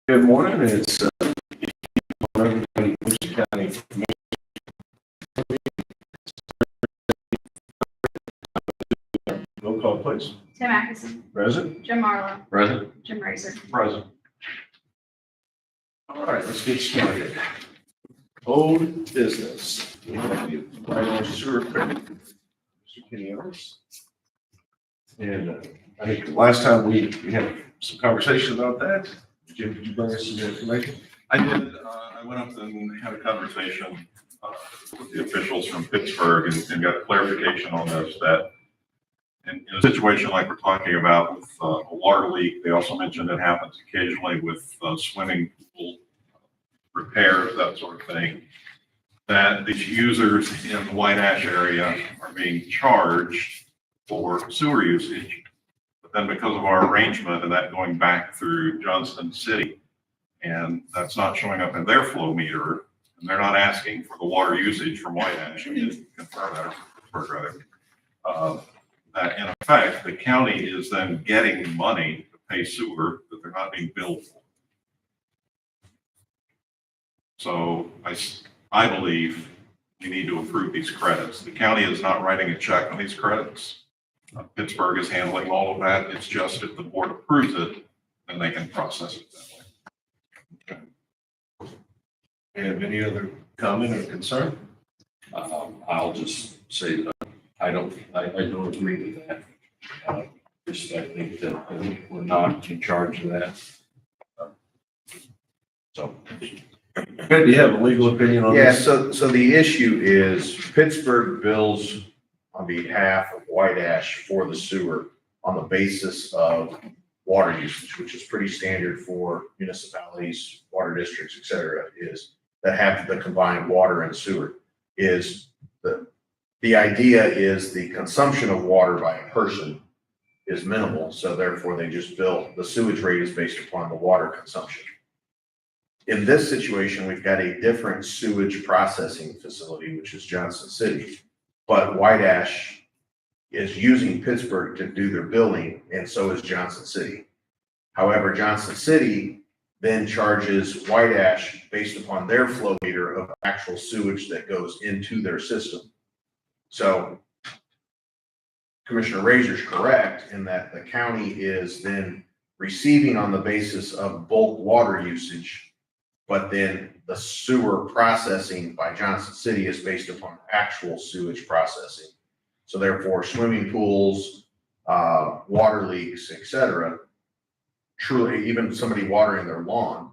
Good morning. It's everybody, Mtg County. Roll call, please. Tim Atkinson, Present. Jim Marlowe, Present. Jim Racer. Present. All right, let's get started. Old business. We have the White Sewer credit. Mr. Kenny Ellis. And I think last time we had some conversation about that. Jim, could you bring us some information? I did. I went up and had a conversation with the officials from Pittsburgh and got clarification on this, that in a situation like we're talking about with a water leak, they also mentioned it happens occasionally with swimming pool repairs, that sort of thing, that these users in the White Ash area are being charged for sewer usage. But then because of our arrangement and that going back through Johnston City, and that's not showing up in their flow meter, and they're not asking for the water usage from White Ash, we did confirm that, or rather, that in effect, the county is then getting money to pay sewer that they're not being billed for. So I believe we need to approve these credits. The county is not writing a check on these credits. Pittsburgh is handling all of that. It's just if the board approves it, then they can process it that way. Okay. And any other comment or concern? I'll just say that I don't agree with that. Just I think that we're not in charge of that. So. Good, do you have a legal opinion on Yeah, this? so the issue is Pittsburgh bills on behalf of White Ash for the sewer on the basis of water usage, which is pretty standard for municipalities, water districts, et cetera, is that have the combined water and sewer. Is the idea is the consumption of water by a person is minimal, so therefore they just bill, the sewage rate is based upon the water consumption. In this situation, we've got a different sewage processing facility, which is Johnson City, but White Ash is using Pittsburgh to do their billing, and so is Johnson City. However, Johnson City then charges White Ash based upon their flow meter of actual sewage that goes into their system. So Commissioner Razor's correct in that the county is then receiving on the basis of bulk water usage, but then the sewer processing by Johnson City is based upon actual sewage processing. So therefore, swimming pools, water leaks, et cetera, truly, even somebody watering their lawn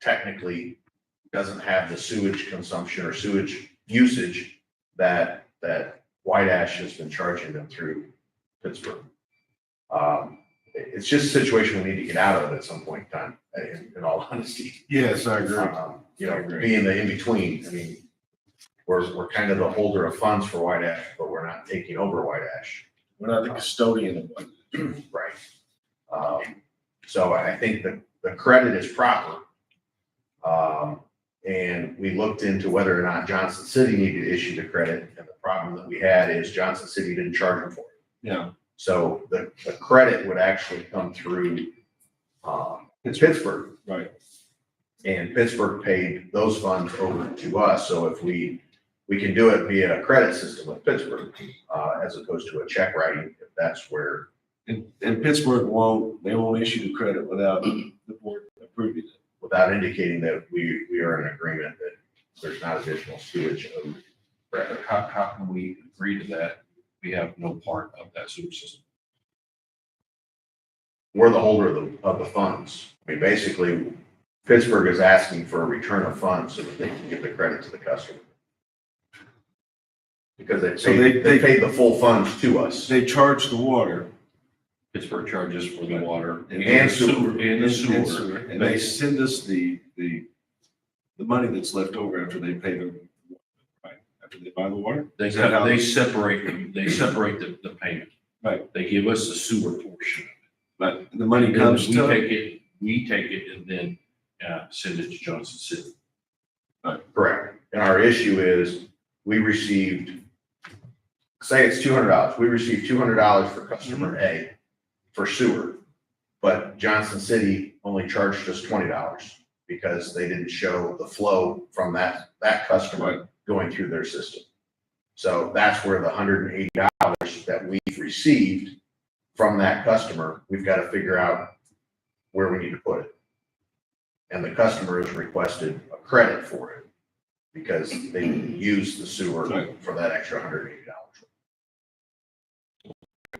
technically doesn't have the sewage consumption or sewage usage that White Ash has been charging them through Pittsburgh. It's just a situation we need to get out of at some point in time, in all honesty. Yes, I agree. Being the in-between, I mean, we're kind of the holder of funds for White Ash, but we're not taking over White Ash. We're not the custodian of one. Right. So I think the credit is proper. And we looked into whether or not Johnson City needed to issue the credit, and the problem that we had is Johnson City didn't charge them for it. Yeah. So the credit would actually come through Pittsburgh. Right. And Pittsburgh paid those funds over to us. So if we can do it via a credit system with Pittsburgh, as opposed to a check writing, if that's where. And Pittsburgh won't issue the credit without the board approving it. Without indicating that we are in agreement that there's not additional sewage owed. How can we agree to that? We have no part of that sewer system. We're the holder of the funds. I mean, basically, Pittsburgh is asking for a return of funds so that they can give the credit to the customer. Because they paid the full funds to us. They charge the water. Pittsburgh charges for the water And sewer. And the sewer. And they send us the money that's left over after they pay the, right, after they buy the water? They Is that how- separate the payment. Right. They give us the sewer portion. But the money And then comes to. we take it and then send it to Johnson City. Correct. And our issue is we received, say it's $200. We received $200 for customer A for sewer. but Johnson City only charged us $20 because they didn't show the flow from that customer going through their system. So that's where the $180 that we've received from that customer, we've got to figure out where we need to put it. And the customer has requested a credit for it because they used the sewer for that extra $180.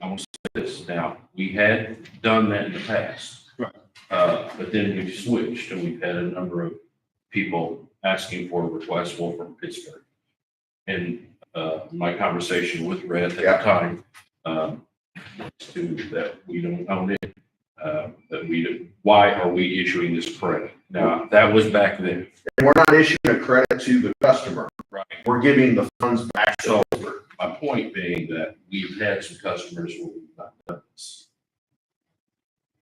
I will say this, now, we had done that in the past. Right. But then we switched and we've had a number of people asking for requests from Pittsburgh. And, my conversation with Red at the time, to that we don't own it, why are we issuing this credit? Now, that was back then. And we're not issuing a credit to the customer. Right. We're giving the funds back to So my point being that we've had some customers where we've not done this.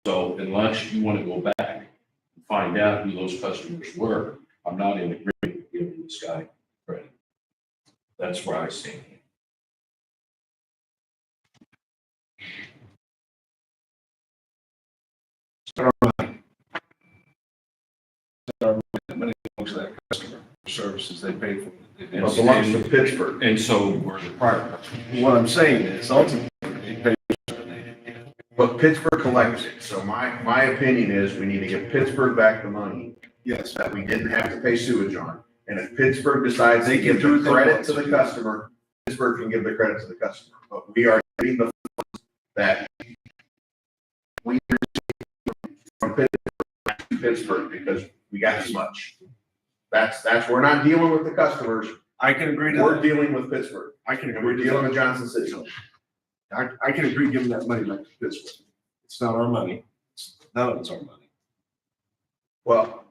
So unless you want to go back and find out who those customers were, I'm not in agreement with giving this guy credit. That's where I stand. Money belongs to that customer, services they pay for. It belongs to Pittsburgh. And so we're the private customer. What I'm saying is ultimately, they pay. But Pittsburgh collects it. So my opinion is we need to give Pittsburgh back the money Yes. that we didn't have to pay sewage on. And if Pittsburgh decides They to can give do what the they credit want to the to. customer, Pittsburgh can give the credit to the customer. But we are getting the funds that we received from Pittsburgh back to Pittsburgh because we got this much. That's, we're not dealing with the customers. I can agree to We're that. dealing with Pittsburgh. I can And we're agree to dealing that. with Johnson City. I can agree giving that money back to Pittsburgh. It's not our money. None of it's our money. Well,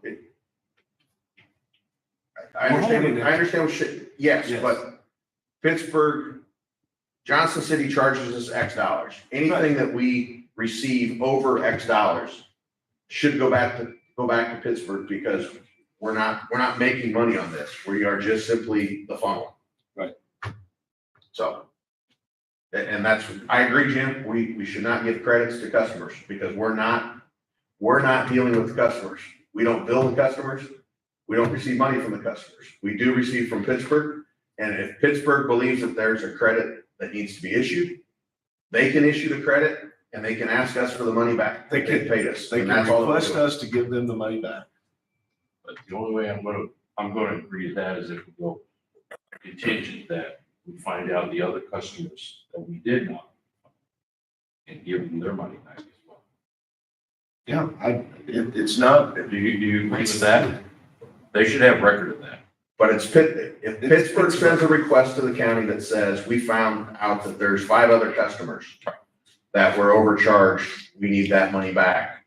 I We're holding understand, it. I understand what yes, Yes. but Pittsburgh, Johnson City charges us X dollars. Anything that we receive over X dollars should go back to Pittsburgh because we're not making money on this. We are just simply the funnel. Right. So, and that's, I agree, Jim, we should not give credits to customers because we're not dealing with the customers. We don't bill the customers. We don't receive money from the customers. We do receive from Pittsburgh. And if Pittsburgh believes that there's a credit that needs to be issued, they can issue the credit and they can ask us for the money back. They can- paid us. They And can that's all request they're doing. us to give them the money back. But the only way I'm gonna agree to that is if we go contingent that we find out the other customers that we did not and give them their money back as well. Yeah, it's not, Do you agree with that? They should have record of that. But if Pittsburgh sends a request to the county that says, we found out that there's 5 other customers that were overcharged, we need that money back.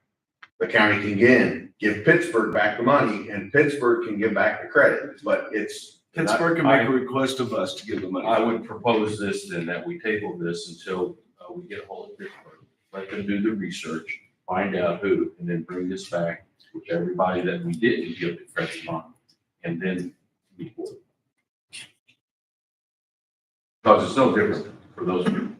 The county can again give Pittsburgh back the money and Pittsburgh can give back the credit, but it's. Pittsburgh can make a request of us to give the money. I would propose this then, that we table this until we get a hold of Pittsburgh. Let them do the research, find out who, and then bring this back with everybody that we didn't give the credit on. And then we will. Because it's no different for those of you.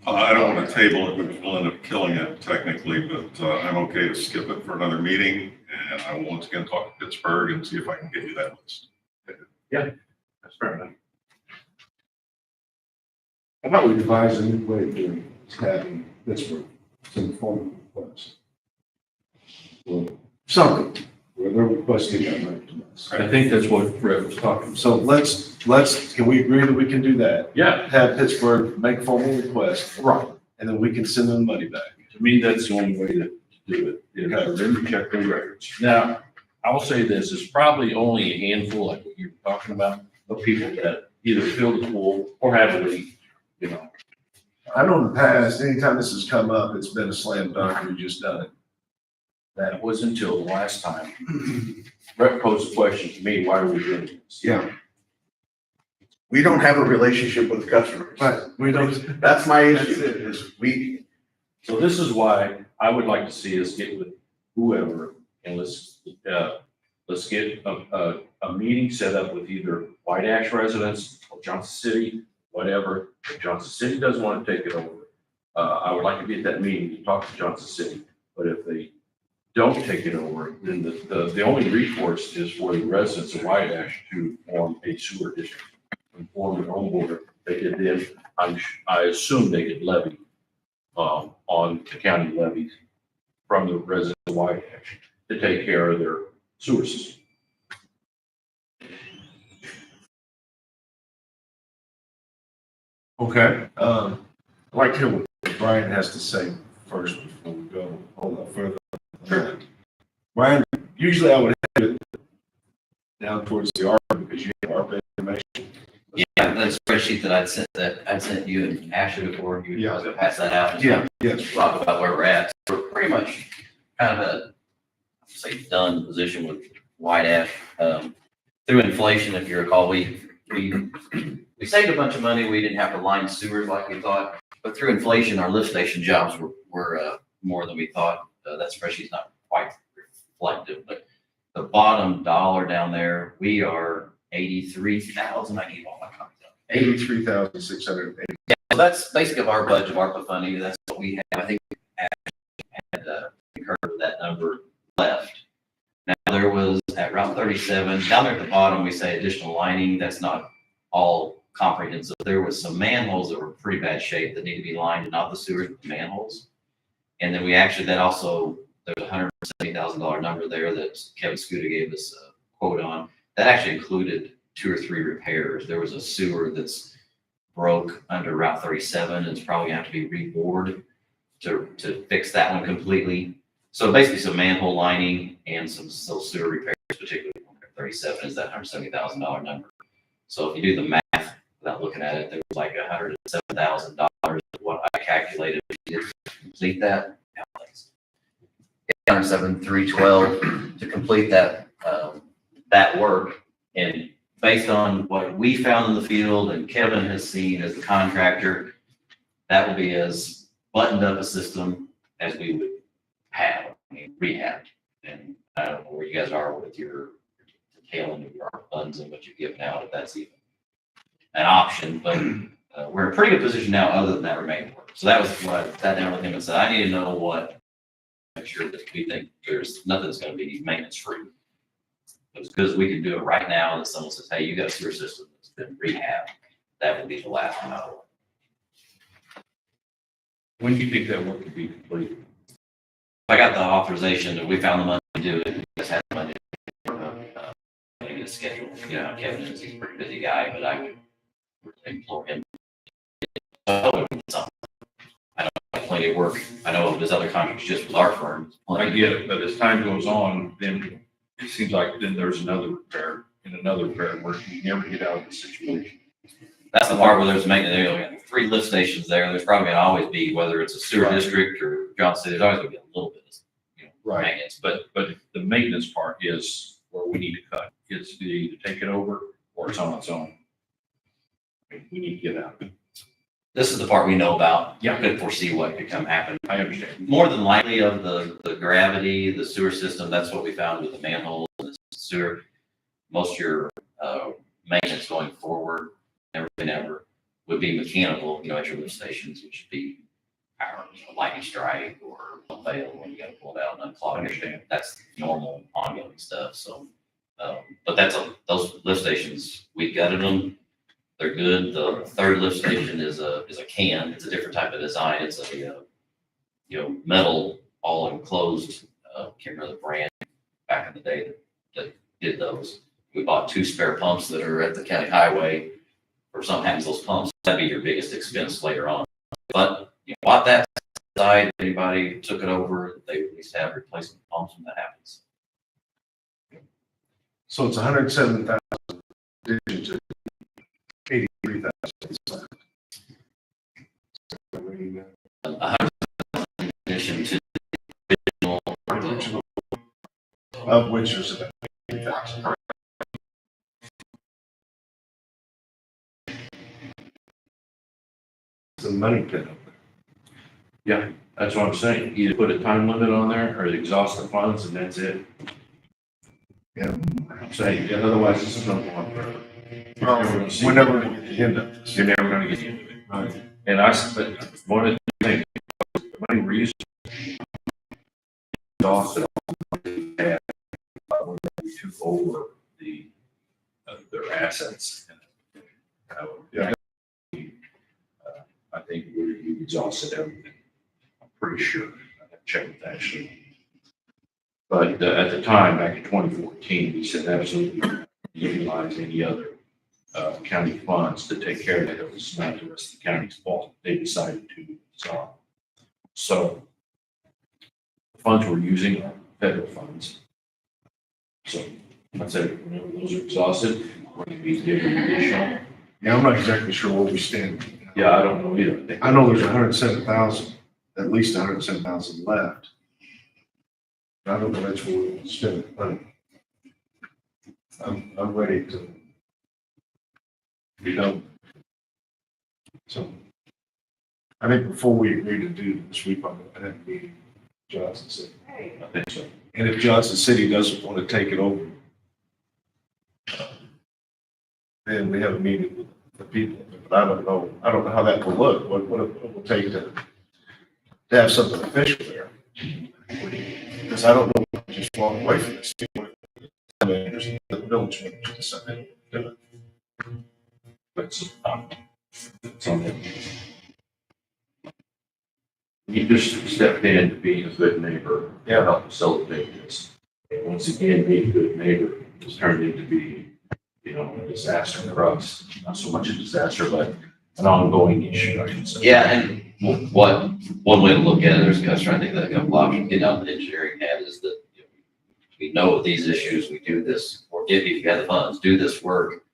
I don't want to table it, which will end up killing it technically, but I'm okay to skip it for another meeting. And I will once again talk to Pittsburgh and see if I can get you that list. That's fair enough. How about we devise a new way of doing having Pittsburgh some form of request? Or something, where they're requesting that money from us. I think that's what Fred was talking about. So can we agree that we can do that? Yeah, Have Pittsburgh make a formal request, right. and then we can send them the money back. To me, that's the only way to do it, is for them to check their records. Now, I will say this, it's probably only a handful, like what you're talking about, of people that either fill the pool or have a leak, you know. I know in the past, anytime this has come up, it's been a slam dunk, we've just done it. That was until the last time. Brett posed a question to me, why are we doing this? Yeah. We don't have a relationship with the customers. But we don't. That's my That's issue, it. is we, So this is why I would like to see us get with whoever and let's get a meeting set up with either White Ash residents or Johnson City, whatever. If Johnson City doesn't want to take it over, I would like to be at that meeting to talk to Johnson City, but if they don't take it over, then the only recourse is for the residents of White Ash to form a sewer district and form their own border. They could then, I assume they could levy, on the county levies from the residents of White Ash to take care of their sewer system. Okay, I'd like to hear what Brian has to say first before we go a whole lot further. Sure. Brian, usually I would have it down towards the ARPA because you have ARPA information. Yeah, the spreadsheet that I'd sent you and Ashley before, you Yeah. guys go pass that out. and Yeah, yes. Talk about where we're at. We're pretty much kind of a, say, done position with White Ash. Through inflation, if you recall, we saved a bunch of money. We didn't have to line sewers like we thought, but through inflation, our lift station jobs were more than we thought. That spreadsheet's not quite reflective, but the bottom dollar down there, we are 83,000. I need all my copies up. 83,680. Yeah, so that's basically of our budget, ARPA funding. That's what we have. I think we had incurred that number left. Now there was at Route 37, down there at the bottom, we say additional lining. That's not all comprehensive. There was some manholes that were pretty bad shape that need to be lined, not the sewers, but the manholes. And then we actually, there's a $170,000 number there that Kevin Scuda gave us a quote on. That actually included 2 or 3 repairs. There was a sewer that's broke under Route 37. It's probably gonna have to be rebored to fix that one completely. So basically some manhole lining and some sewer repairs, particularly 37 is that $170,000 number. So if you do the math without looking at it, there was like $107,000 what I calculated to complete that. $107,312 to complete that work. And based on what we found in the field and Kevin has seen as the contractor, that will be as buttoned up a system as we would have, rehab. And I don't know where you guys are with your detailing of your funds and what you've given out, if that's even an option, but we're in a pretty good position now other than that remaining work. So that was what I sat down with him and said, I need to know what, make sure that we think there's nothing that's going to be maintenance free. It's because we can do it right now that someone says, hey, you got a sewer system that's been rehab. That would be the last one I would. When do you think that work could be completed? I got the authorization and we found the money to do it. We just had the money to get a schedule. You know, Kevin is a pretty busy guy, but I would implore him. I know plenty of work. I know there's other contracts just with our firm. I get it, but as time goes on, then it seems like then there's another repair and another repair where you never get out of the situation. That's the part where there's maintenance. There are 3 lift stations there. There's probably going to always be, whether it's a sewer Right. district or Johnson City, there's always going to be a little bit of maintenance. But the maintenance part is where we need to cut. It's to either take it over or it's on its own. I mean, we need to get out of it. This is the part we know about. Yeah. Could foresee what could come happen. I understand. More than likely of the gravity, the sewer system, that's what we found with the manhole and the sewer. Most of your maintenance going forward, never would be mechanical, at your lift stations, which would be power, lightning strike or a fail when you got to pull it out and unclog. Understand. That's normal ongoing stuff. So, but those lift stations, we gutted them. They're good. The 3rd lift station is a can. It's a different type of design. It's a metal all enclosed. Can't remember the brand back in the day that did those. We bought 2 spare pumps that are at the county highway. Or something happens to those pumps, that'd be your biggest expense later on. But you bought that side, anybody took it over, they at least have replacement pumps when that happens. So it's 107,000 addition to 83,000. In addition to the original, Of which there's about 80,000. The money pit up there. That's what I'm saying. Either put a time limit on there or exhaust the funds and that's it. Yeah. I'm saying, otherwise this is going to go on forever. We're never going to get the end of this. You're never going to get into it. Right. And but one of the things reason exhausted when we took over their assets. Yeah. I think we exhausted everything. I'm pretty sure. I have checked with Ashley. But at the time, back in 2014, we said absolutely not utilize any other county funds to take care of it. It was not the rest of the county's fault. They decided to dissolve. So the funds we're using are federal funds. So I said, whenever those are exhausted, we're going to be giving additional. Yeah, I'm not exactly sure where we stand. Yeah, I don't know either. I know there's 107,000, at least 107,000 left. I don't know that's where we'll spend the money. I'm ready to be done. So I think before we agree to do this, we probably have to meet with Johnson City. I think so. And if Johnson City doesn't want to take it over, then we have a meeting with the people. But I don't know how that will look, what it will take to have something official there. Because I don't know, if we just walk away from this. The village manager decided to do it. But it's on them. You just stepped in to being a good neighbor. Yeah. Help facilitate this. And once again, being a good neighbor has turned into be, a disaster for us. Not so much a disaster, but an ongoing issue, I should say. Yeah, and one way to look at it, there's guys trying to think that a couple options, get out the engineering hat is that we know these issues, we do this, or if you have the funds, do this work,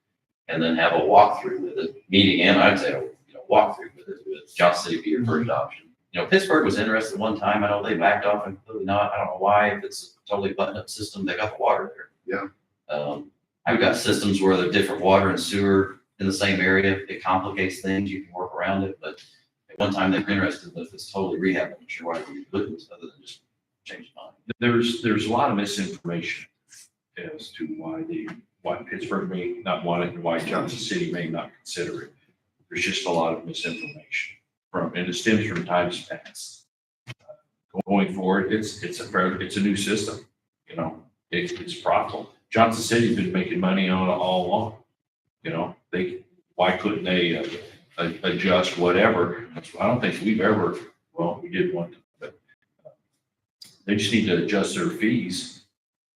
and then have a walkthrough with it, meeting, and I'd say, walkthrough with it, with Johnson City be your first option. Pittsburgh was interested one time, I know they backed off and completely not, I don't know why, if it's a totally buttoned up system, they got the water there. Yeah. I've got systems where there's different water and sewer in the same area, it complicates things, you can work around it, but at one time they were interested, but if it's totally rehab, I'm sure why we wouldn't, other than just change the mind. There's a lot of misinformation as to why Pittsburgh may not want it and why Johnson City may not consider it. There's just a lot of misinformation and it stems from times past. Going forward, it's a new system, it's profitable. Johnson City's been making money on it all along. Why couldn't they adjust whatever? I don't think we've ever, we did one, but they just need to adjust their fees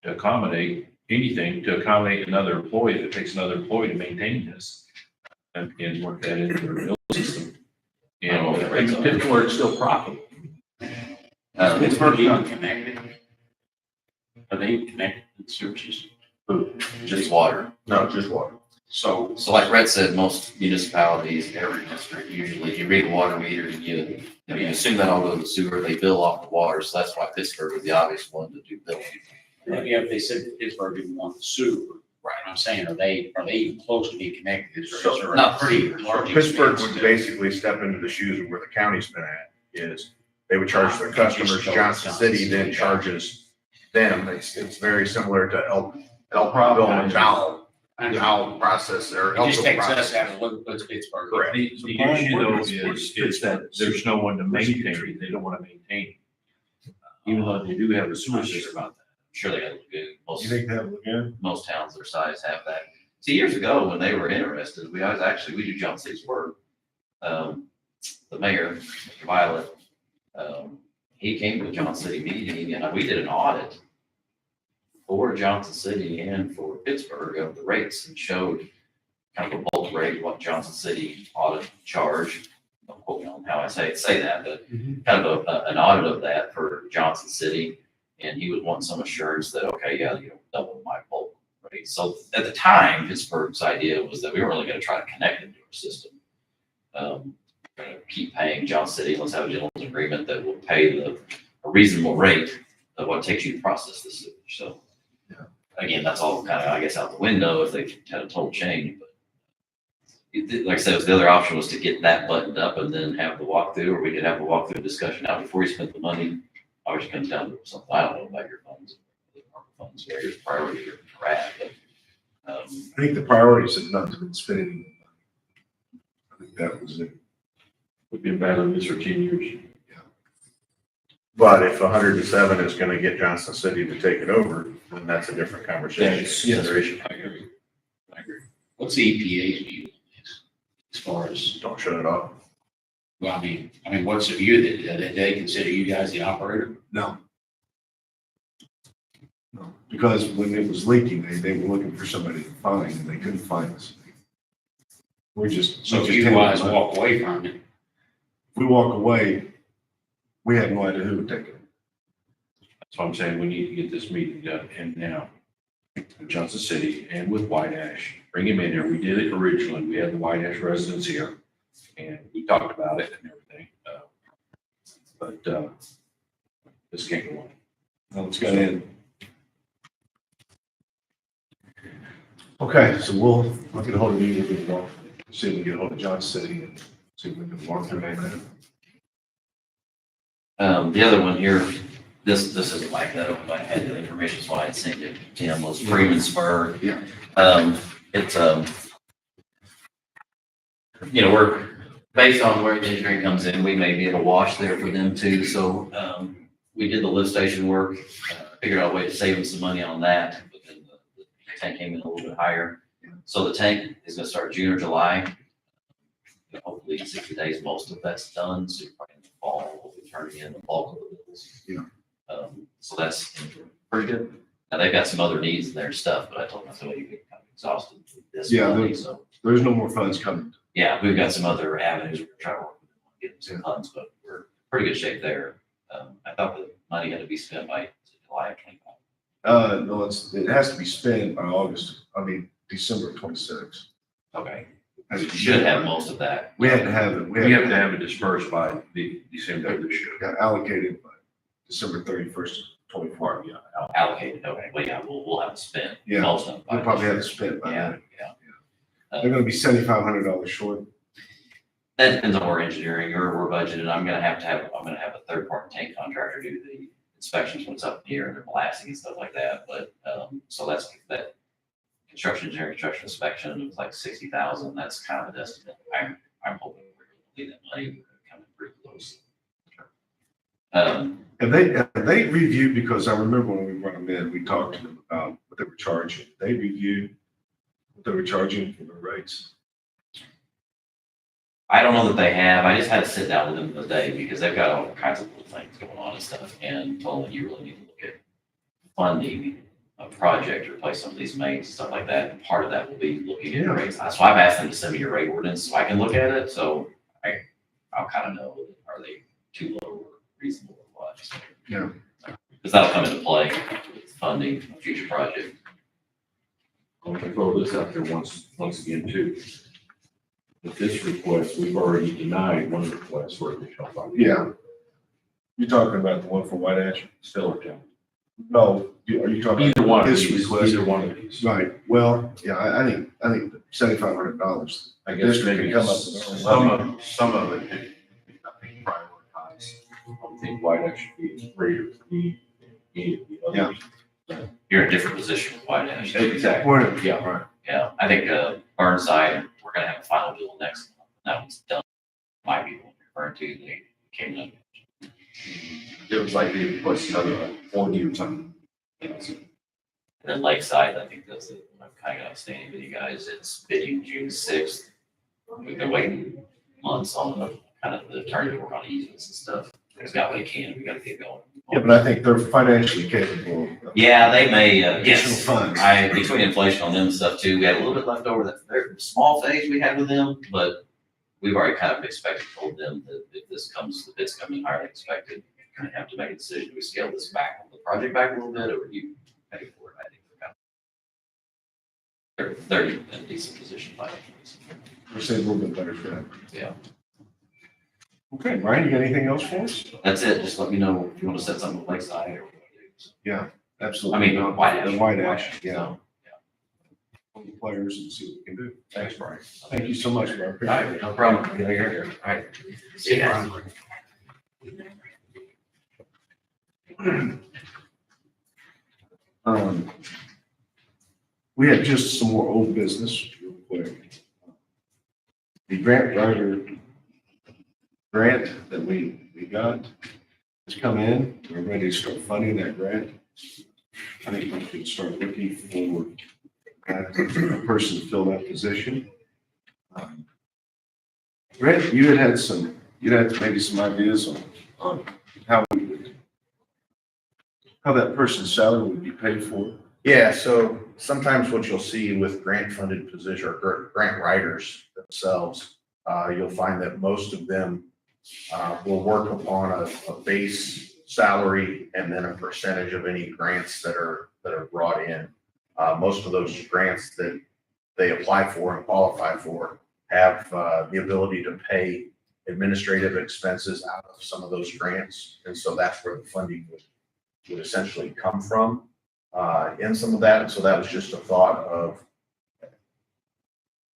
to accommodate anything, to accommodate another employee. If it takes another employee to maintain this and work that into their bill system. Pittsburgh's still profitable. Pittsburgh's not connected. Are they connected to the sewer system? Just water. No, just water. So, So like Red said, most municipalities, every district, usually you read a water meter and you assume that all goes to sewer, they bill off the water, so that's why Pittsburgh was the obvious one to do billing. maybe if they said Pittsburgh didn't want the sewer, right, I'm saying, are they even close to being connected? Is there Not a pretty pretty. large Pittsburgh expense would to- basically step into the shoes of where the county's been at, is they would charge their customers, Johnson City then charges them. It's very similar to El Prado and Jowl process, or It just Elko takes us process. out of what puts Pittsburgh. Correct. The issue though is that there's no one to maintain it. They don't want to maintain it. Even though they do have a sewer system out there. I'm sure they got good. You think that will again? Most towns their size have that. See, years ago, when they were interested, we do Johnson City's work. The mayor, Mr. Violet, he came to a Johnson City meeting and we did an audit for Johnson City and for Pittsburgh of the rates and showed kind of a bulk rate, what Johnson City ought to charge. Don't quote me on how I say that, but kind of an audit of that for Johnson City. And he was wanting some assurance that, okay, yeah, double my bulk rate. So at the time, Pittsburgh's idea was that we were only going to try to connect it to our system. Keep paying Johnson City, let's have a gentleman's agreement that will pay a reasonable rate of what it takes you to process the sewage. So again, that's all kind of, I guess, out the window if they had a total change. But like I said, the other option was to get that buttoned up and then have the walkthrough, or we could have a walkthrough discussion now before you spend the money. Always comes down to something, I don't know about your funds, where your priority are at. But, I think the priorities have not been spending. I think that was it. We've been battling this for 10 years. But if 107 is gonna get Johnson City to take it over, then that's a different conversation. Consideration. I agree. I agree. What's the EPA's view on this? As far as, Don't shut it off. well, I mean, what's the view that they consider you guys the operator? No. No, because when it was leaking, they were looking for somebody to find and they couldn't find us. We're just. So we if just you handle guys it. walk away from it, If we walk away, we have no idea who would take it. That's why I'm saying we need to get this meeting done and now. With Johnson City and with White Ash, bring him in there. We did it originally. We had the White Ash residents here and we talked about it and everything. But this can't go on. No, it's got in. Okay, so I'll get a hold of you, we'll get along, see if we can get a hold of Johnson City and see if we can walk through that. The other one here, this isn't like that, but I had the information, so I had sent it to him, was Freemansburg. Yeah. It's, we're, based on where the engineering comes in, we may be at a wash there for them too, so, we did the lift station work, figured out a way to save them some money on that, but then the tank came in a little bit higher. So the tank is gonna start June or July. Hopefully in 60 days, most of that's done, so probably in the fall, we'll be turning in the bulk of the bills. Yeah. So that's pretty good. Now, they've got some other needs in their stuff, but I told them, I said, well, you get kind of exhausted with this Yeah, money, so, There's no more funds coming. yeah, we've got some other avenues we're trying to work with, them on getting some funds, but we're in pretty good shape there. I thought the money had to be spent by July of 25. No, it has to be spent by December 26th. Okay. You should have most of that. We had to have it, We have to have it dispersed by the December of this year. got allocated by December 31st, 24. Yeah. Allocated, okay, well, yeah, we'll have it spent. Yeah, Most of it. by We'll probably have it this spent by year. then. Yeah, They're gonna be $7,500 short. that depends on where engineering or we're budgeted. I'm gonna have a third party tank contractor do the inspections when it's up here and they're blasting and stuff like that, but, so that's that. Construction engineering, construction inspection, it was like 60,000, that's kind of an estimate. I'm hoping we're gonna need that money, we're coming pretty close. Have they reviewed, because I remember when we brought them in, we talked to them about what they were charging. They reviewed what they were charging for the rates. I don't know that they have. I just had to sit down with them today because they've got all kinds of little things going on and stuff, and told them you really need to look at funding a project to replace some of these mains and stuff like that. And part of that will be looking at rates. That's why I've asked them to send me your rate ordinance so I can look at it. So I'll kind of know, are they too low or reasonable or what? So, Yeah. because that'll come into play with funding a future project. I'm gonna throw this out there once again too. With this request, we've already denied one request for additional funding. Yeah. You're talking about the one for White Ash? Stellartown. No, are you talking Either one of This these, request. either one of these. Right, well, yeah, I think $7,500. I guess District maybe can come up with their own some of it, I think prioritize. I think White Ash should be greater than the others. You're in a different position with White Ash. Exactly. Well, Yeah. right. Yeah, I think Burnside, we're gonna have a final bill next month. That one's done. Might be what you're referring to, they came in. It was like they requested another 40 or something. And then Lakeside, I think that's the, I'm kind of outstanding with you guys. It's bidding June 6th. We've been waiting months on the kind of the attorney to work on easements and stuff. He's got what he can, we gotta get going. Yeah, but I think they're financially capable of. Yeah, they may, Additional yes, funds. between inflation on them and stuff too, we had a little bit left over that very small phase we had with them, but we've already kind of told them that if the bids come in higher than expected, we're gonna have to make a decision. Do we scale this back, the project back a little bit, or you pay for it? I think they're in a decent position financially. We're saying a little bit better for them. Yeah. Okay, Brian, you got anything else for us? That's it. Just let me know if you want to set something with Lakeside or what to do. Absolutely. I mean, White Ash. The White Ash, yeah. So, On the players and see what we can do. Thanks, Brian. Thank you so much, Brian. All Appreciate right, it. no problem. Get here. All right. See you guys. We had just some more old business real quick. The grant writer grant that we got come in, we're ready to start funding that grant. I think we could start looking for a person to fill that position. Brett, you had maybe some ideas on how that person's salary would be paid for. Yeah, so sometimes what you'll see with grant funded position or grant writers themselves, you'll find that most of them will work upon a base salary and then a percentage of any grants that are brought in. Most of those grants that they apply for and qualify for have the ability to pay administrative expenses out of some of those grants. And so that's where the funding would essentially come from in some of that. And so that was just a thought of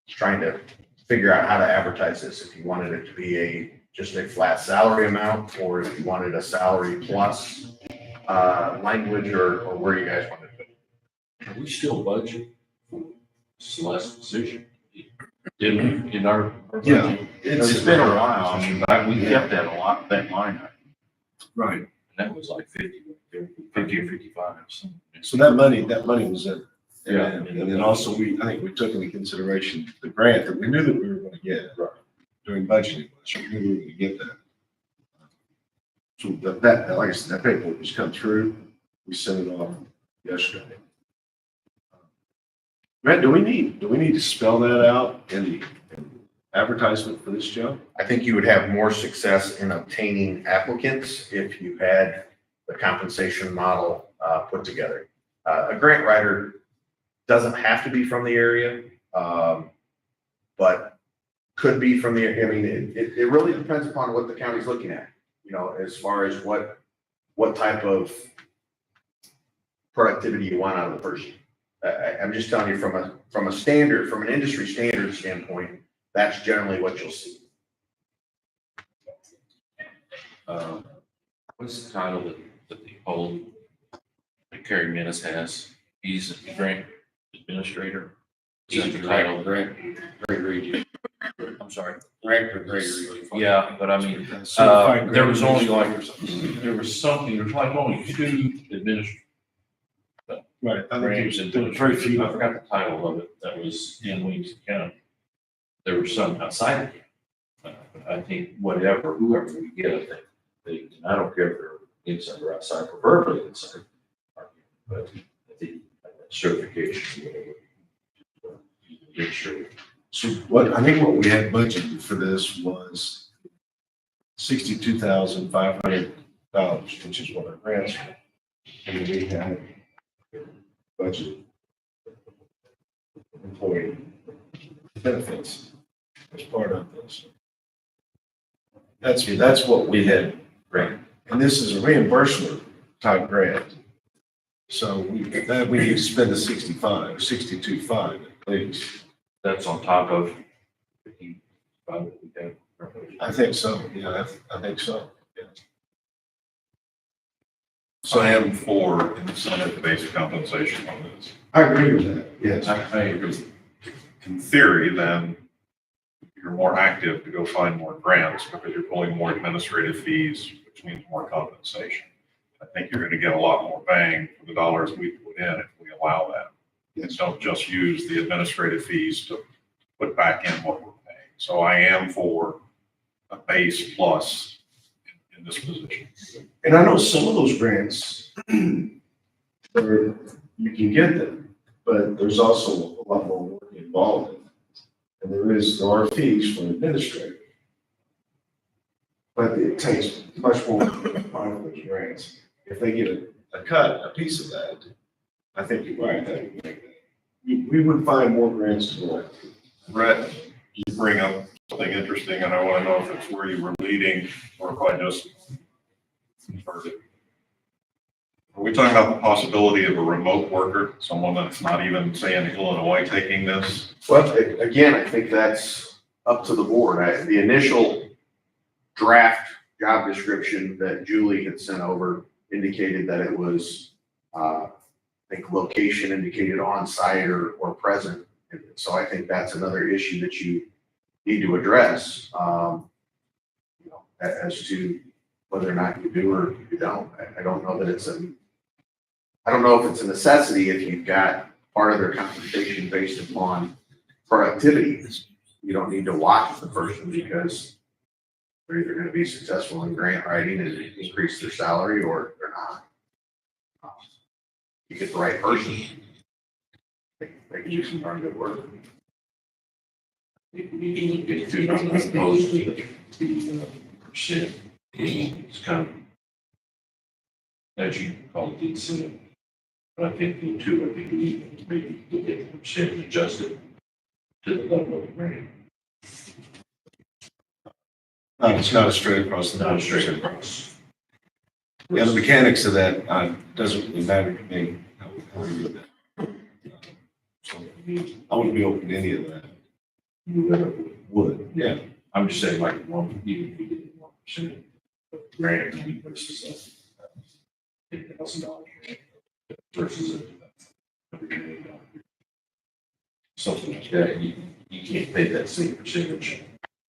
trying to figure out how to advertise this. If you wanted it to be just a flat salary amount, or if you wanted a salary plus language, or where you guys wanted it. Are we still budgeting for Celeste's position? Didn't we, in our Yeah, budget? It's been a while. I mean, we kept that a lot, that line item. right. And that was like 50 or 55. something. So that money was in. Yeah. And then also I think we took into consideration the grant that we knew that we were going to get during budgeting. So we knew we were going to get that. So that, like I said, that paperwork just come through. We sent it off yesterday. Brett, do we need to spell that out in the advertisement for this job? I think you would have more success in obtaining applicants if you had the compensation model put together. A grant writer doesn't have to be from the area, but could be from the, I mean, it really depends upon what the county's looking at, you know, as far as what type of productivity you want out of the person. I'm just telling you from an industry standard standpoint, that's generally what you'll see. What's the title that the old, that Kerry Menace has? He's a grant administrator. Is that the title? Gregory, I'm sorry. Director Gregory. Yeah, but I mean, Certified there was only like, grant there was like only two administrators. Right. I Grants think and there were very few. I forgot the title of it, that was in Williamson County. There were some outside of it. I think whoever we get, I think, I don't care if they're inside or outside, preferably inside. But I think certification, whatever. Make sure. So I think what we had budgeted for this was $62,500, which is what our grants were. And we had budget employee benefits as part of this. That's what we had grant. And this is a reimbursement type grant. So we need to spend the 62.5 at least. That's on top of 55 that we have. I think so, yeah, I think so, yeah. So I am for incentive-based compensation on this. I agree with that, yes. I agree. In theory, then you're more active to go find more grants because you're pulling more administrative fees, which means more compensation. I think you're going to get a lot more bang for the dollars we put in if we allow that. Yes. Don't just use the administrative fees to put back in what we're paying. So I am for a base plus in this position. And I know some of those grants, you can get them, but there's also a lot more work involved in it. And there are fees for an administrator. But it takes much more to find those grants. If they get a piece of that, I think you're right. We would find more grants to go after. Brett, you bring up something interesting, and I want to know if it's where you were leading or if I just heard it. Are we talking about the possibility of a remote worker, someone that's not even, say, in Illinois taking this? Well, again, I think that's up to the board. The initial draft job description that Julie had sent over indicated that it was, I think location indicated on-site or present. And so I think that's another issue that you need to address, as to whether or not you do or you don't. I don't know that I don't know if it's a necessity if you've got part of their compensation based upon productivity. You don't need to watch the person because they're either gonna be successful in grant writing and increase their salary or they're not. You get the right person, they can do some darn good work. You get to, as opposed to the percent, it's kind of, as you call it, the incentive. But I think the two, I think we need to maybe look at the percent and adjust it to the level of the grant. It's not a straight across the. Not straight across. Yeah, the mechanics of that, doesn't really matter to me. How we do that. So, I wouldn't be open to any of that. Would, yeah. I'm just saying like one, even if we get 1% grant, maybe versus $10,000 versus $100,000. Something like that, you can't pay that same percentage.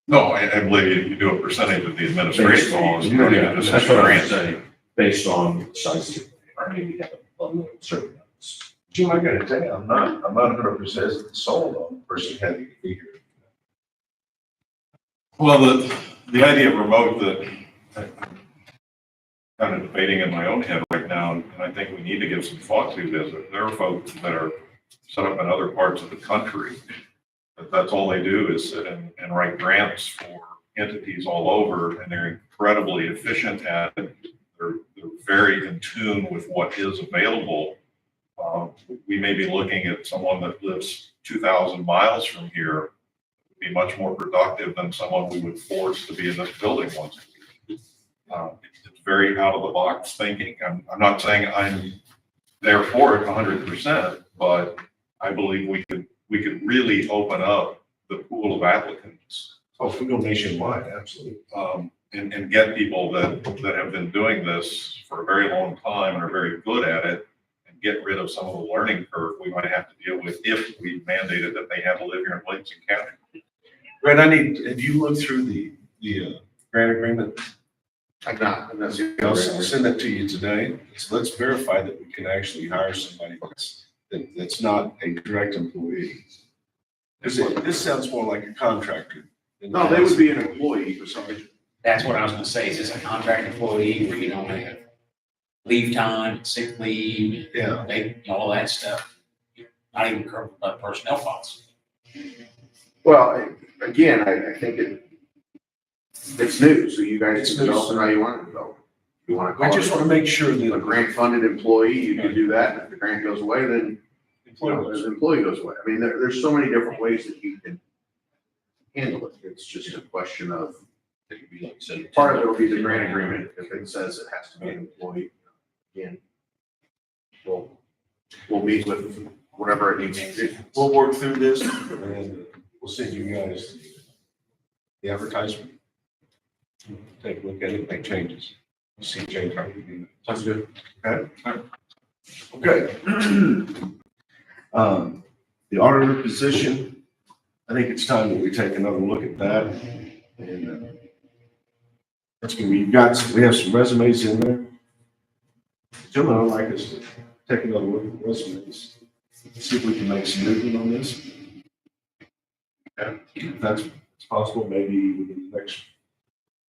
No, I believe you do a percentage of the administrative costs. You don't even just That's what I'm grant. saying, based on the size of the grant, maybe have a level of certain amounts. Jim, I gotta tell you, I'm not 100% sold on the person having to be here. Well, the idea of remote that I'm kind of debating in my own head right now, and I think we need to give some thought to this. There are folks that are set up in other parts of the country, but that's all they do is sit and write grants for entities all over, and they're incredibly efficient at it. They're very in tune with what is available. We may be looking at someone that lives 2,000 miles from here, be much more productive than someone we would force to be in this building once a week. It's very out of the box thinking. I'm not saying I'm there for it 100%, but I believe we could really open up the pool of applicants. Oh, if we go nationwide, absolutely. And get people that have been doing this for a very long time and are very good at it, and get rid of some of the learning curve we might have to deal with if we mandated that they have to live here in Blakeney County. Brett, have you looked through the grant agreement? I'm not I'll send that to you today. So let's verify that we can actually hire somebody that's not a direct employee. Because this sounds more like a contractor. No, they would be an employee for some reason. That's what I was gonna say, is this a contract employee where you don't have leave time, sick leave, Yeah. all that stuff? Not even personnel costs. Well, again, I think it's new, so you guys It's can new, develop it so- how you want to develop. If you want to I call just want it to make sure a that grant-funded employee, you can do that. And if the grant goes away, then, the employee goes away. I mean, there's so many different ways that you can handle it. It's just a question of, It could be like, say, part of it will be the grant agreement. If it says it has to be an employee, again, we'll meet with whatever it needs to do. we'll work through this and we'll send you guys the advertisement. Take a look at it, make changes. See change how we do that. Sounds good. Okay. The auditor position, I think it's time that we take another look at that. And that's gonna be, we have some resumes in there. Gentlemen, I'd like us to take another look at the resumes. See if we can make some movement on this. If that's possible, maybe within the next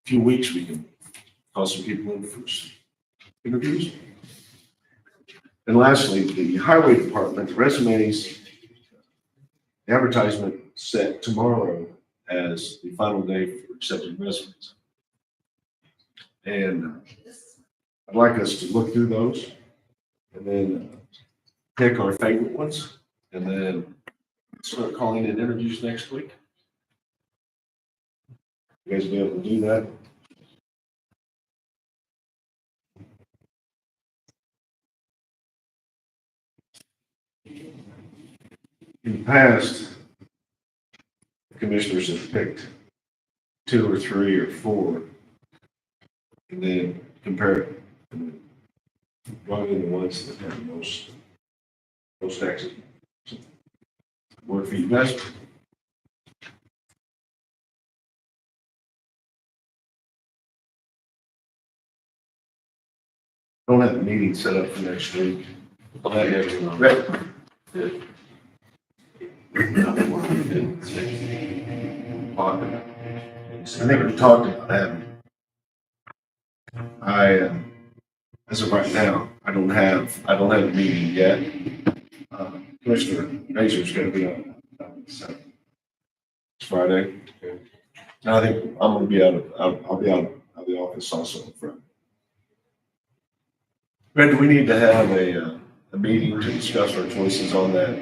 few weeks, we can call some people in for some interviews. And lastly, the highway department resumes, the advertisement set tomorrow as the final day for accepting resumes. And I'd like us to look through those and then pick our favorite ones and then start calling in interviews next week. You guys be able to do that? In the past, commissioners have picked 2 or 3 or 4 and then compare it. Brought in the ones that have the most exit. Work for you guys? Don't have a meeting set up for next week. Well, that is, Right. I think we talked about having. As of right now, I don't have a meeting yet. Commissioner Razor's gonna be on, so. It's Friday. And I think I'm gonna be I'll be out of the office also on Friday. Brett, do we need to have a meeting to discuss our choices on that?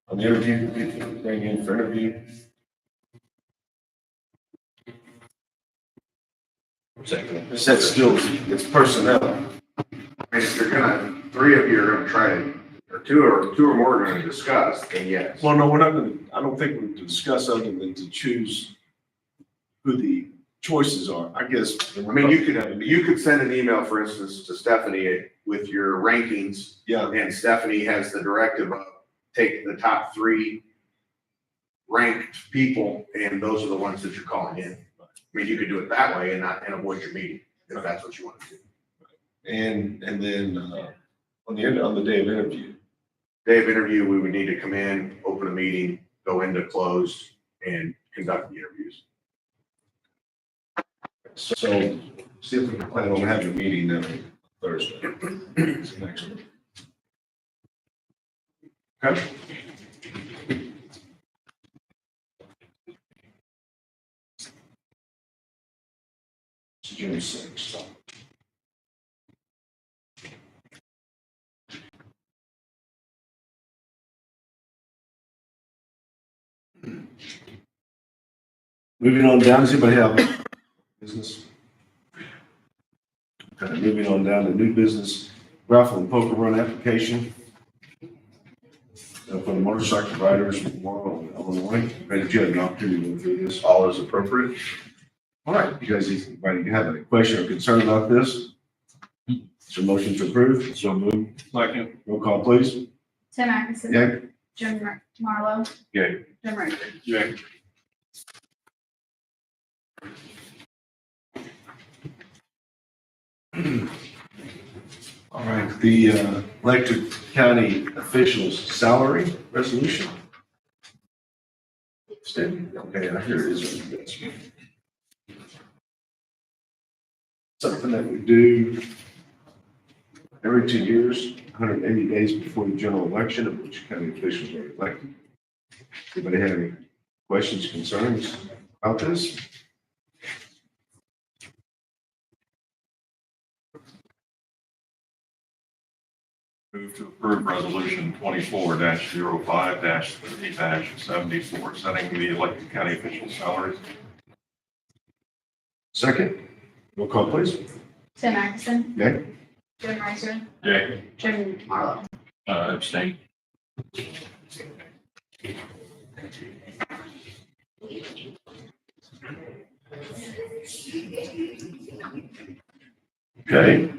On the interview, bring in for interview? Is that still, it's personnel? I mean, if you're gonna, three of you are gonna try to, or two or more are gonna discuss, then yes. Well, no, we're not gonna, I don't think we're to discuss other than to choose who the choices are, I guess. I mean, you could send an email, for instance, to Stephanie with your rankings, Yeah, and Stephanie has the directive of take the top three ranked people, and those are the ones that you're calling in. I mean, you could do it that way and avoid your meeting, if that's what you want to do. and then, on the day of interview. Day of interview, we would need to come in, open a meeting, go into closed, and conduct the interviews. So, see if we can plan on having a meeting then Thursday. It's next week. Okay. It's June 6th. Moving on down, does anybody have business? Okay, moving on down to new business, raffle and poker run application. For the motorcycle riders of Illinois. Ready, did you have an opportunity to go through this? All is appropriate. All right, you guys, anybody have any question or concern about this? Is there a motion to approve? So move. Second. Roll call, please. Tim Atkinson. Yay. Jim Marlowe. Yay. Jim Riker. Yay. All right, the elected county officials salary resolution. Steady, okay, I hear it is. Something that we do every 2 years, 180 days before the general election, of which county officials are elected. Anybody have any questions, concerns about this? Move to approve resolution 24-05-30-74, setting the elected county official salaries. Second, roll call, please. Tim Atkinson. Yay. Jim Riker. Yay. Jim Marlowe. abstain. Okay.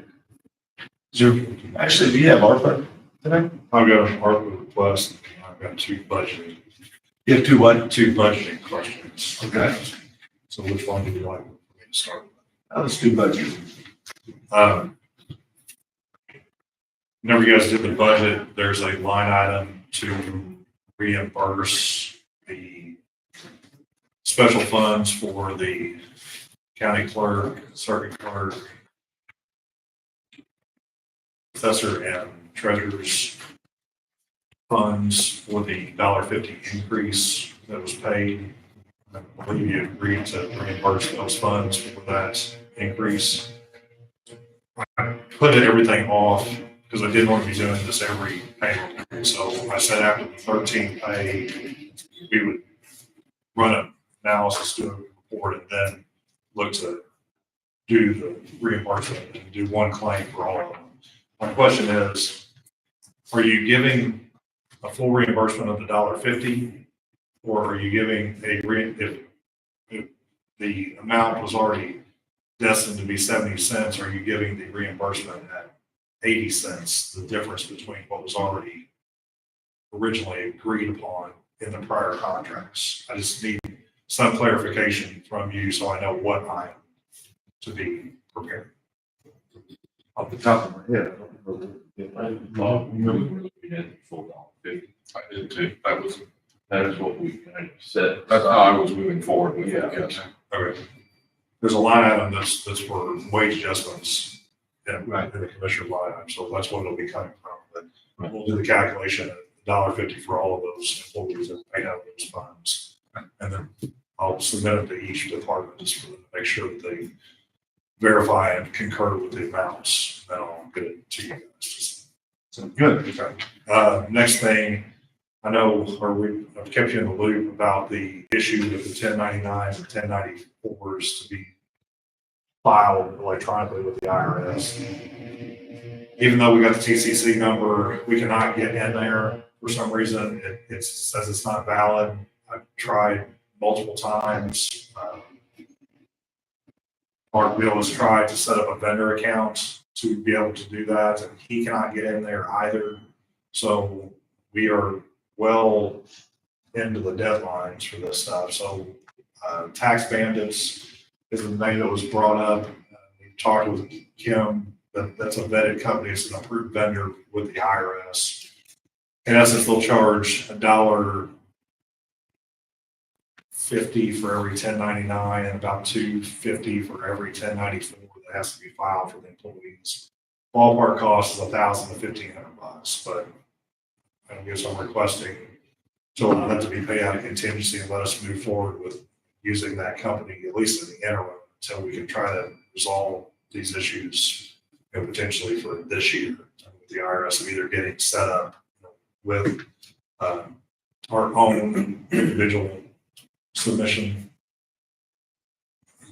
Is there, actually, do you have ARPA today? I've got an ARPA request, and I've got two budgeting questions. Okay. So which one do you like me to start with? Let's do budget. Whenever you guys did the budget, there's a line item to reimburse the special funds for the county clerk, circuit clerk, assessor, and treasurer's funds for the $1.50 increase that was paid. I believe you agreed to reimburse those funds for that increase. I put everything off because I didn't want to be doing this every payroll. So I said after the 13th pay, we would run an analysis, do a report, and then look to do the reimbursement and do one claim for all of them. My question is, are you giving a full reimbursement of the $1.50, or are you giving if the amount was already destined to be 70 cents, are you giving the reimbursement at 80 cents, the difference between what was already originally agreed upon in the prior contracts? I just need some clarification from you so I know what I am to be prepared. Off the top of my head, I don't know. Well, we were looking at the full $1.50. I did too. That is what we kind of said. That's how I was moving forward with it, Yeah. yes. Okay. There's a line item that's for wage adjustments. Yeah, Right. in the commissioner line item, so that's what it'll be coming from, but we'll do the calculation at $1.50 for all of those employees that pay out those funds. And then I'll submit it to each department just for them to make sure that they verify and concur with the amounts, then I'll get it to you guys. So good. Okay. Next thing, I know, I've kept you in the loop about the issue with the 1099s and 1094s to be filed electronically with the IRS. Even though we got the TCC number, we cannot get in there for some reason. It says it's not valid. I've tried multiple times. Mark Bill has tried to set up a vendor account to be able to do that, and he cannot get in there either. So we are well into the deadlines for this stuff. So tax bandits is the name that was brought up. We talked with Kim, that's a vetted company. It's an approved vendor with the IRS. In essence, they'll charge $1.50 for every 1099 and about $2.50 for every 1094 that has to be filed for the employees. Ballpark cost is $1,000 to $1,500, but I guess I'm requesting to allow that to be paid out of contingency and let us move forward with using that company, at least in the interim, until we can try to resolve these issues, and potentially for this year with the IRS of either getting set up with our own individual submission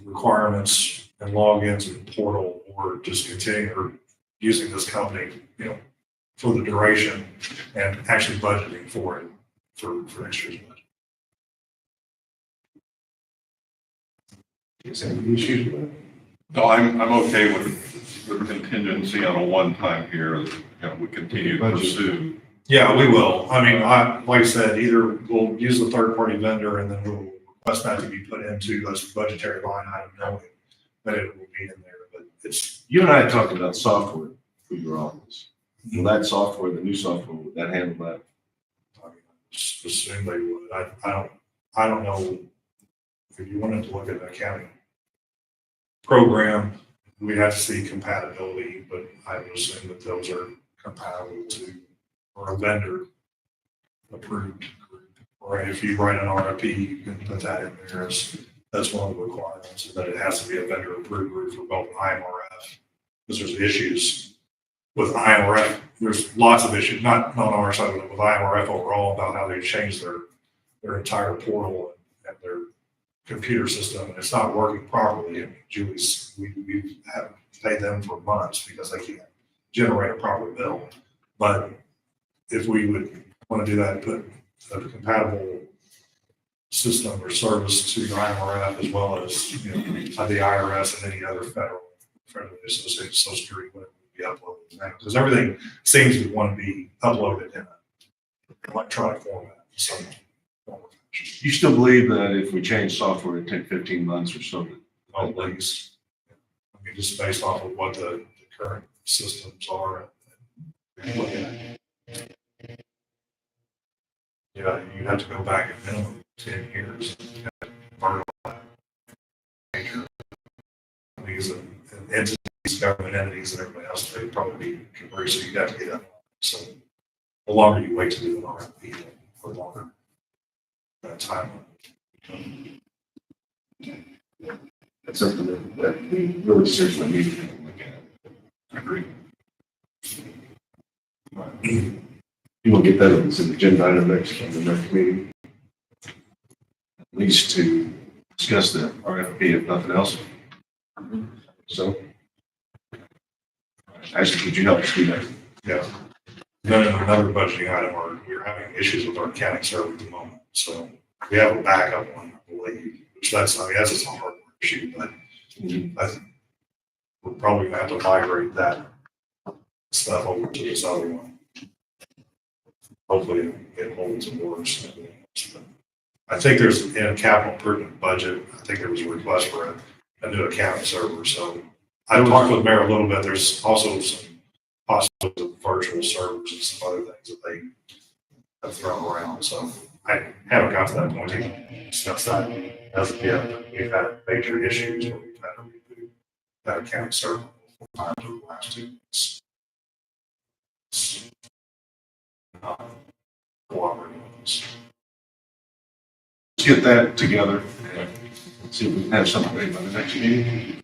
requirements and logins in the portal, or just continue or using this company, for the duration and actually budgeting for it for next year's budget. Is there any issues with that? No, I'm okay with the contingency on a one-time here, we continue to pursue. Yeah, we will. I mean, like I said, either we'll use the third-party vendor and then we'll request that to be put into this budgetary line item, knowing that it will be in there, but it's. You and I had talked about software for your office. Will that software, the new software, would that handle that? I mean, just assume they would. I don't know if you wanted to look at an accounting program, we'd have to see compatibility, but I would assume that those are compatible to, or a vendor approved group. Or if you write an RFP, you can put that in there as one of the requirements, is that it has to be a vendor approved group for both IMRF. Because there's issues with IMRF, there's lots of issues, not on our side, but with IMRF overall about how they've changed their entire portal and their computer system, and it's not working properly. I mean, Julie's, we have paid them for months because they can't generate a proper bill. But if we would want to do that, put a compatible system or service to IMRF as well as, the IRS and any other federally associated Social Security, whatever would be uploaded now. Because everything seems to want to be uploaded in an electronic format. So, You still believe that if we change software, it'd take 15 months or so? at least, I mean, just based off of what the current systems are. You have to go back a minimum 10 years. These entities, government entities and everybody else, they'd probably be converted, so you'd have to get up. So the longer you wait to do an RFP, the longer that time. That's something that we really seriously need to look at. I agree. You will get that as an agenda item the next meeting. At least to discuss the RFP, if nothing else. So. Actually, could you help us do that? Yeah. Then another budgeting item, we're having issues with our accounting server at the moment. So we have a backup one, I believe, which that's just a hardware issue, but I think we're probably gonna have to migrate that stuff over to this other one. Hopefully it holds and works. I think there's, in a capital improvement budget, I think there was a request for a new accounting server. So I talked with the mayor a little bit. There's also some possibilities of virtual servers and some other things that they have thrown around. So I haven't got to that point to discuss that as of yet. But we've had major issues where we've had to reboot that account server times over the last 2 weeks. It's not cooperating with us. Let's get that together. See if we can have something ready by the next meeting.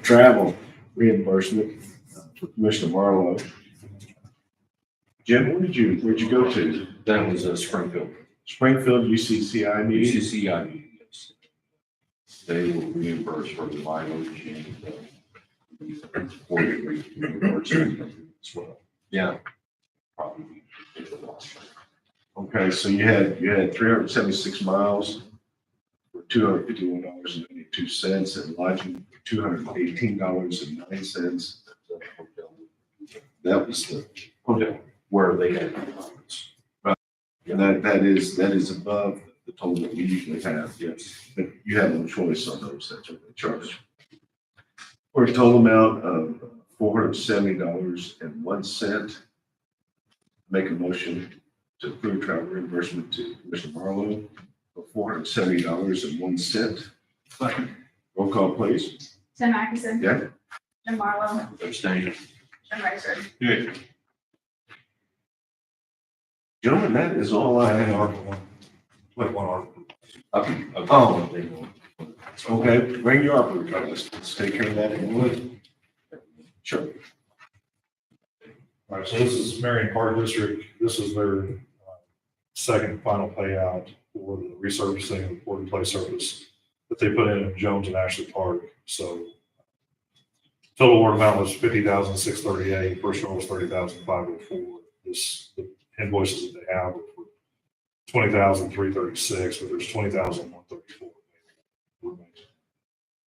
Travel reimbursement for Commissioner Marlowe. Jim, where'd you go to? That was Springfield. Springfield UCCI meeting? UCCI meeting, yes. They will reimburse for the mileage and for the reimbursement as well. Yeah. Probably. Okay, so you had 376 miles for $251.92 and lodging for $218.09. That was the Hotel, where they had apartments. and that is above the total that we usually have, yes. But you have no choice on those, that's what they charge. For a total amount of $470.01. Make a motion to approve travel reimbursement to Commissioner Marlowe for $470.01. Roll call, please. Tim Atkinson. Yeah. Jim Marlowe. Abstain. Jim Ricer. Yeah. Gentlemen, that is all I I had have. Article 1, like one article. Oh. Okay, bring your ARPA request. Let's take care of that in a minute. Sure. All right, so this is Marion Park District. This is their second final payout for the resurfacing of the Board Mtg surface that they put in Jones and Ashley Park. So total award amount was $50,638. First one was $30,504. The invoices that they have are for $20,336, but there's $20,134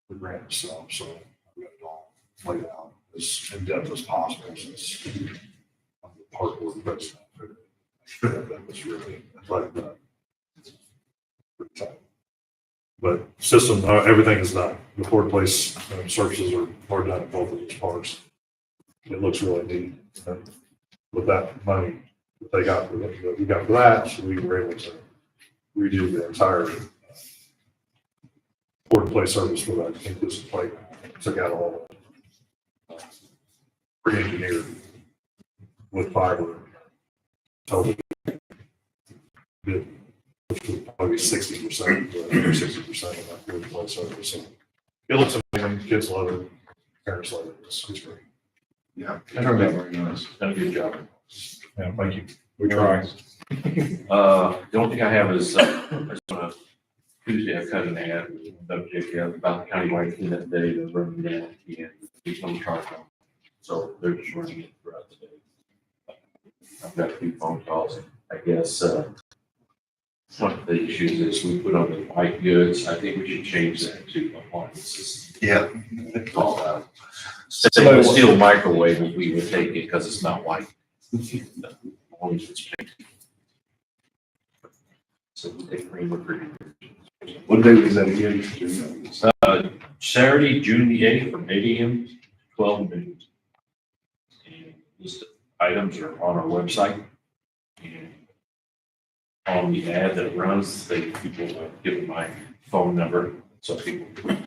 the grant itself. So I've got it all laid out as in depth as possible since I'm the park board president. That was really like that. But system, everything is done. The Board Place surfaces are done at both of these parks. It looks really neat. And with that money that they got for that, we got for that, so we were able to redo the entire Board Place surface for that inclusive playground. Took out all re-engineered with fiber. Totally. Did, which would probably be 60% or 60% of that Board Place surface. So it looks amazing. Kids love it. Parents love it. It's great. Yeah, it turned out very nice. Done a good job. Yeah, thank you. We try. The only thing I have is, Tuesday, I cut an ad with WJF about the countywide cleanup day, the running down and he's on charge on. So they're just running it throughout the day. I've got a few phone calls. I guess, one of the issues is we put on the white goods. I think we should change that to appliances. Yeah. Call out. Say it was still microwave, we would take it because it's not white. Always it's pink. So we take green refrigeration. What day was that again? Saturday, June the 8th from 8 AM to 12 noon. And list of items are on our website. And on the ad that runs, people give my phone number so people can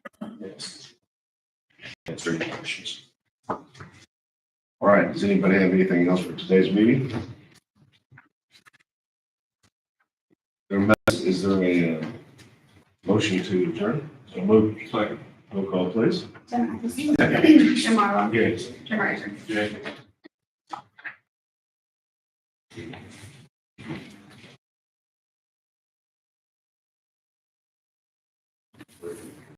answer any questions. All right, does anybody have anything else for today's meeting? Is there a motion to adjourn? So move. Second. Roll call, please. Tim Atkinson. Jim Marlowe. Yes. Jim Ricer.